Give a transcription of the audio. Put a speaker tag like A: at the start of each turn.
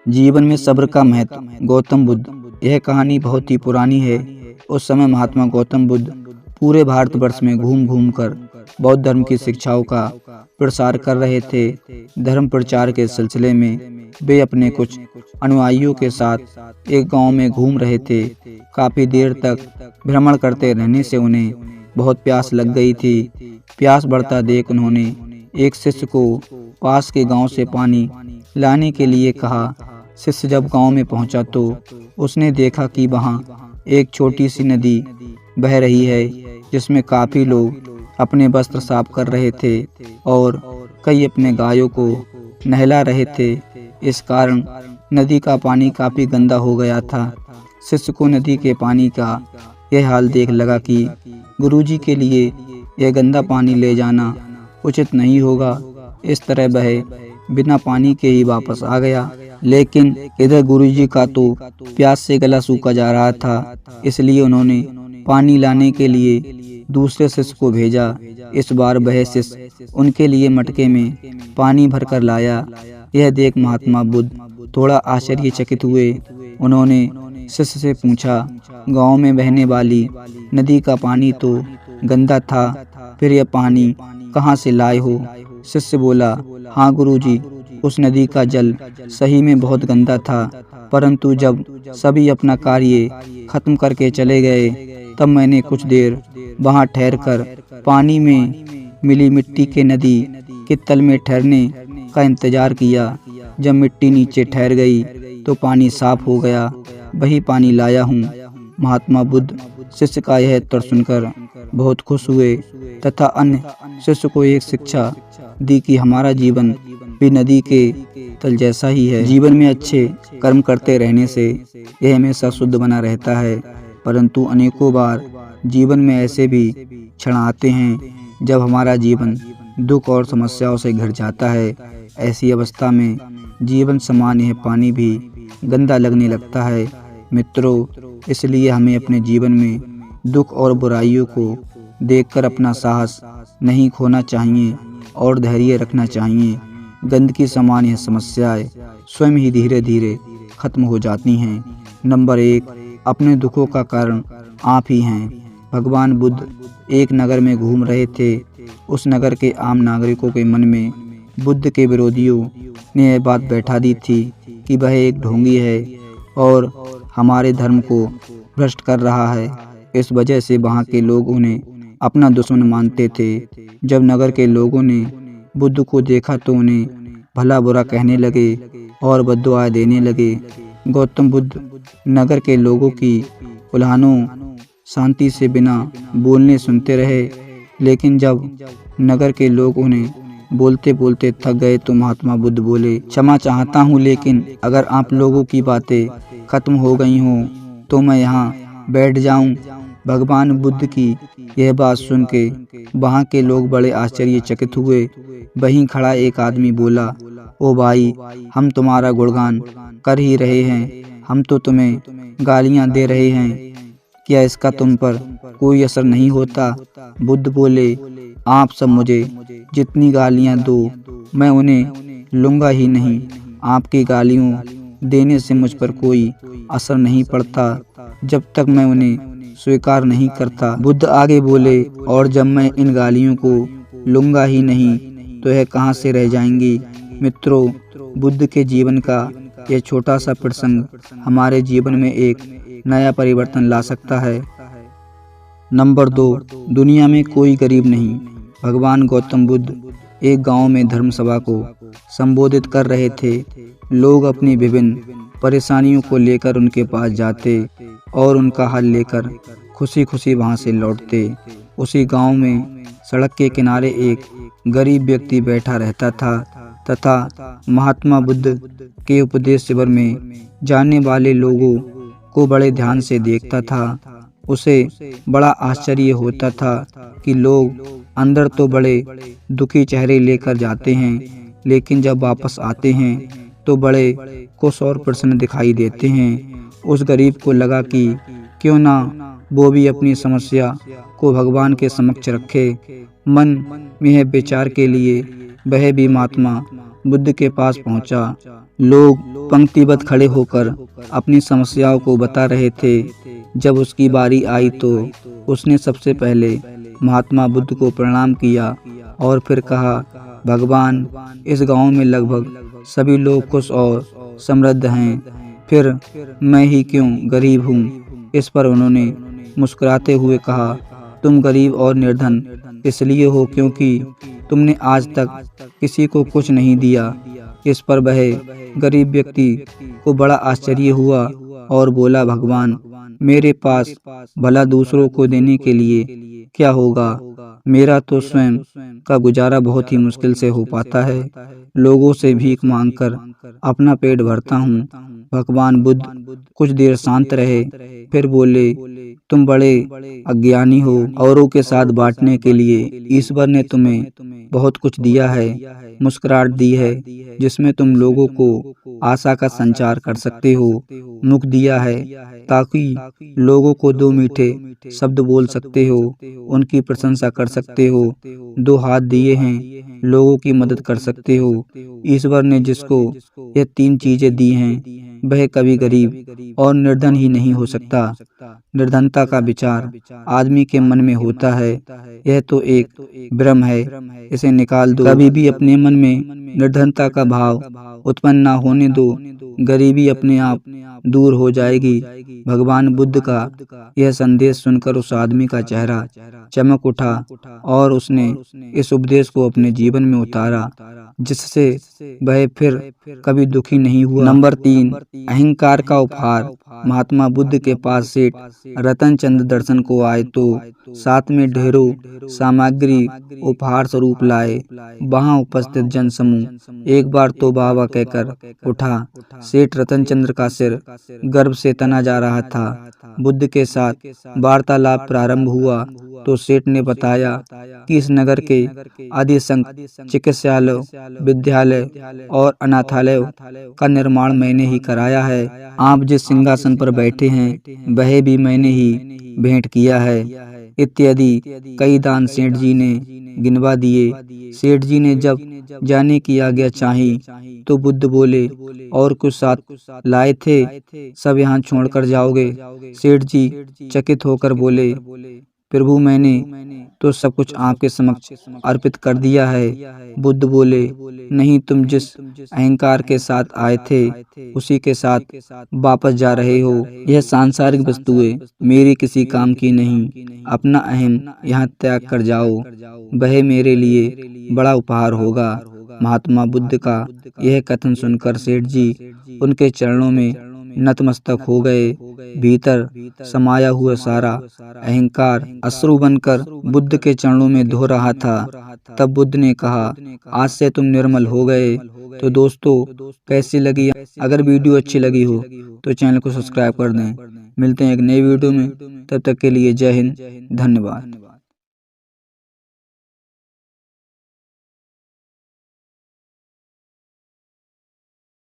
A: जीवन में सब्र का महत्व। गौतम बुद्ध। यह कहानी बहुत ही पुरानी है। उस समय महात्मा गौतम बुद्ध पूरे भारतवर्ष में घूम घूम कर बौद्ध धर्म की शिक्षाओं का प्रसार कर रहे थे। धर्म प्रचार के सिलसिले में वे अपने कुछ अनुयायियों के साथ एक गांव में घूम रहे थे। काफी देर तक भ्रमण करते रहने से उन्हें बहुत प्यास लग गई थी। प्यास बढ़ता देख उन्होंने एक शिष्य को पास के गांव से पानी लाने के लिए कहा। शिष्य जब गांव में पहुंचा तो उसने देखा कि वहां एक छोटी सी नदी बह रही है, जिसमें काफी लोग अपने वस्त्र साफ कर रहे थे और कई अपने गायों को नहला रहे थे। इस कारण नदी का पानी काफी गंदा हो गया था। शिष्य को नदी के पानी का यह हाल देख लगा कि गुरुजी के लिए यह गंदा पानी ले जाना उचित नहीं होगा। इस तरह वह बिना पानी के ही वापस आ गया। लेकिन इधर गुरुजी का तो प्यास से गला सूखा जा रहा था, इसलिए उन्होंने पानी लाने के लिए दूसरे शिष्य को भेजा। इस बार वह शिष्य उनके लिए मटके में पानी भरकर लाया। यह देख महात्मा बुद्ध थोड़ा आश्चर्यचकित हुए। उन्होंने शिष्य से पूछा, गांव में बहने वाली नदी का पानी तो गंदा था, फिर यह पानी कहाँ से लाए हो? शिष्य बोला, हाँ गुरुजी, उस नदी का जल सही में बहुत गंदा था, परंतु जब सभी अपना कार्य खत्म करके चले गए तब मैंने कुछ देर वहां ठहरकर पानी में मिली मिट्टी के नदी के तल में ठहरने का इंतजार किया। जब मिट्टी नीचे ठहर गई तो पानी साफ हो गया, वही पानी लाया हूँ। महात्मा बुद्ध शिष्य का यह उत्तर सुनकर बहुत खुश हुए तथा अन्य शिष्य को एक शिक्षा दी कि हमारा जीवन भी नदी के तल जैसा ही है। जीवन में अच्छे कर्म करते रहने से यह हमेशा शुद्ध बना रहता है, परंतु अनेकों बार जीवन में ऐसे भी क्षण आते हैं जब हमारा जीवन दुख और समस्याओं से घिर जाता है। ऐसी अवस्था में जीवन समान यह पानी भी गंदा लगने लगता है। मित्रों, इसलिए हमें अपने जीवन में दुख और बुराइयों को देखकर अपना साहस नहीं खोना चाहिए और धैर्य रखना चाहिए। गंदगी समान यह समस्याएं स्वयं ही धीरे धीरे खत्म हो जाती हैं। नंबर 1, अपने दुखों का कारण आप ही हैं। भगवान बुद्ध एक नगर में घूम रहे थे। उस नगर के आम नागरिकों के मन में बुद्ध के विरोधियों ने यह बात बैठा दी थी कि वह एक ढोंगी है और हमारे धर्म को भ्रष्ट कर रहा है। इस वजह से वहाँ के लोग उन्हें अपना दुश्मन मानते थे। जब नगर के लोगों ने बुद्ध को देखा तो उन्हें भला बुरा कहने लगे और बद्दुआएं देने लगे। गौतम बुद्ध नगर के लोगों की उल्हानों शांति से बिना बोलने सुनते रहे, लेकिन जब नगर के लोग उन्हें बोलते बोलते थक गए तो महात्मा बुद्ध बोले, क्षमा चाहता हूँ, लेकिन अगर आप लोगों की बातें खत्म हो गई हों तो मैं यहाँ बैठ जाऊँ। भगवान बुद्ध की यह बात सुन के वहाँ के लोग बड़े आश्चर्यचकित हुए। वहीं खड़ा एक आदमी बोला, ओ भाई, हम तुम्हारा गुणगान कर ही रहे हैं, हम तो तुम्हें गालियाँ दे रहे हैं, क्या इसका तुम पर कोई असर नहीं होता? बुद्ध बोले, आप सब मुझे जितनी गालियाँ दो मैं उन्हें लूँगा ही नहीं। आपकी गालियों देने से मुझ पर कोई असर नहीं पड़ता जब तक मैं उन्हें स्वीकार नहीं करता। बुद्ध आगे बोले, और जब मैं इन गालियों को लूँगा ही नहीं तो यह कहाँ से रह जाएंगी? मित्रों, बुद्ध के जीवन का यह छोटा सा प्रसंग हमारे जीवन में एक नया परिवर्तन ला सकता है। नंबर 2, दुनिया में कोई गरीब नहीं। भगवान गौतम बुद्ध एक गांव में धर्म सभा को संबोधित कर रहे थे। लोग अपनी विभिन्न परेशानियों को लेकर उनके पास जाते और उनका हल लेकर खुशी खुशी वहां से लौटते। उसी गांव में सड़क के किनारे एक गरीब व्यक्ति बैठा रहता था तथा महात्मा बुद्ध के उपदेश शिविर में जाने वाले लोगों को बड़े ध्यान से देखता था। उसे बड़ा आश्चर्य होता था कि लोग अंदर तो बड़े दुखी चेहरे लेकर जाते हैं, लेकिन जब वापस आते हैं तो बड़े खुश और प्रसन्न दिखाई देते हैं। उस गरीब को लगा कि क्यों ना वो भी अपनी समस्या को भगवान के समक्ष रखे। मन में विचार के लिए वह भी महात्मा बुद्ध के पास पहुंचा लोग पंक्तिबद्ध खड़े होकर अपनी समस्याओं को बता रहे थे। जब उसकी बारी आई तो उसने सबसे पहले महात्मा बुद्ध को प्रणाम किया और फिर कहा, भगवान, इस गांव में लगभग सभी लोग खुश और समृद्ध हैं, फिर मैं ही क्यों गरीब हूँ। इस पर उन्होंने मुस्कुराते हुए कहा, तुम गरीब और निर्धन इसलिए हो क्योंकि तुमने आज तक किसी को कुछ नहीं दिया। इस पर वह गरीब व्यक्ति को बड़ा आश्चर्य हुआ और बोला, भगवान, मेरे पास भला दूसरों को देने के लिए क्या होगा? मेरा तो स्वयं का गुजारा बहुत ही मुश्किल से हो पाता है। लोगों से भीख मांगकर अपना पेट भरता हूँ। भगवान बुद्ध कुछ देर शांत रहे, फिर बोले, तुम बड़े अज्ञानी हो। औरों के साथ बांटने के लिए ईश्वर ने तुम्हें बहुत कुछ दिया है, मुस्कुराहट दी है जिसमें तुम लोगों को आशा का संचार कर सकते हो, मुख दिया है ताकि लोगों को दो मीठे शब्द बोल सकते हो, उनकी प्रशंसा कर सकते हो, दो हाथ दिए हैं, लोगों की मदद कर सकते हो। ईश्वर ने जिसको ये तीन चीजें दी हैं वह कभी गरीब और निर्धन ही नहीं हो सकता। निर्धनता का विचार आदमी के मन में होता है, यह तो एक भ्रम है, इसे निकाल दो। कभी भी अपने मन में निर्धनता का भाव उत्पन्न न होने दो, गरीबी अपने आप दूर हो जाएगी। भगवान बुद्ध का यह संदेश सुनकर उस आदमी का चेहरा चमक उठा और उसने इस उपदेश को अपने जीवन में उतारा, जिससे वह फिर कभी दुखी नहीं हुआ। नंबर 3, अहंकार का उपहार। महात्मा बुद्ध के पास सेठ रतनचंद दर्शन को आए तो साथ में ढेरों सामग्री उपहार स्वरूप लाए। वहां उपस्थित जन समूह एक बार तो बाबा कहकर उठा। सेठ रतनचंद्र का सिर गर्व से तना जा रहा था। बुद्ध के साथ वार्तालाप प्रारंभ हुआ तो सेठ ने बताया कि इस नगर के अधिसंख्य चिकित्सालय, विद्यालय और अनाथालय का निर्माण मैंने ही कराया है। आप जिस सिंहासन पर बैठे हैं वह भी मैंने ही भेंट किया है, इत्यादि कई दान सेठ जी ने गिनवा दिए। सेठ जी ने जब जाने की आज्ञा चाही तो बुद्ध बोले, और कुछ साथ लाए थे, सब यहाँ छोड़कर जाओगे? सेठ जी चकित होकर बोले, प्रभु, मैंने तो सब कुछ आपके समक्ष अर्पित कर दिया है। बुद्ध बोले, नहीं, तुम जिस अहंकार के साथ आए थे उसी के साथ वापस जा रहे हो। यह सांसारिक वस्तुएं मेरी किसी काम की नहीं। अपना अहम यहाँ त्याग कर जाओ, वह मेरे लिए बड़ा उपहार होगा। महात्मा बुद्ध का यह कथन सुनकर सेठ जी उनके चरणों में नतमस्तक हो गए। भीतर समाया हुआ सारा अहंकार अश्रु बनकर बुद्ध के चरणों में धो रहा था। तब बुद्ध ने कहा, आज से तुम निर्मल हो गए। तो दोस्तों, कैसी लगी? अगर वीडियो अच्छी लगी हो तो चैनल को सब्सक्राइब कर दें। मिलते हैं एक नई वीडियो में, तब तक के लिए जय हिंद, धन्यवाद।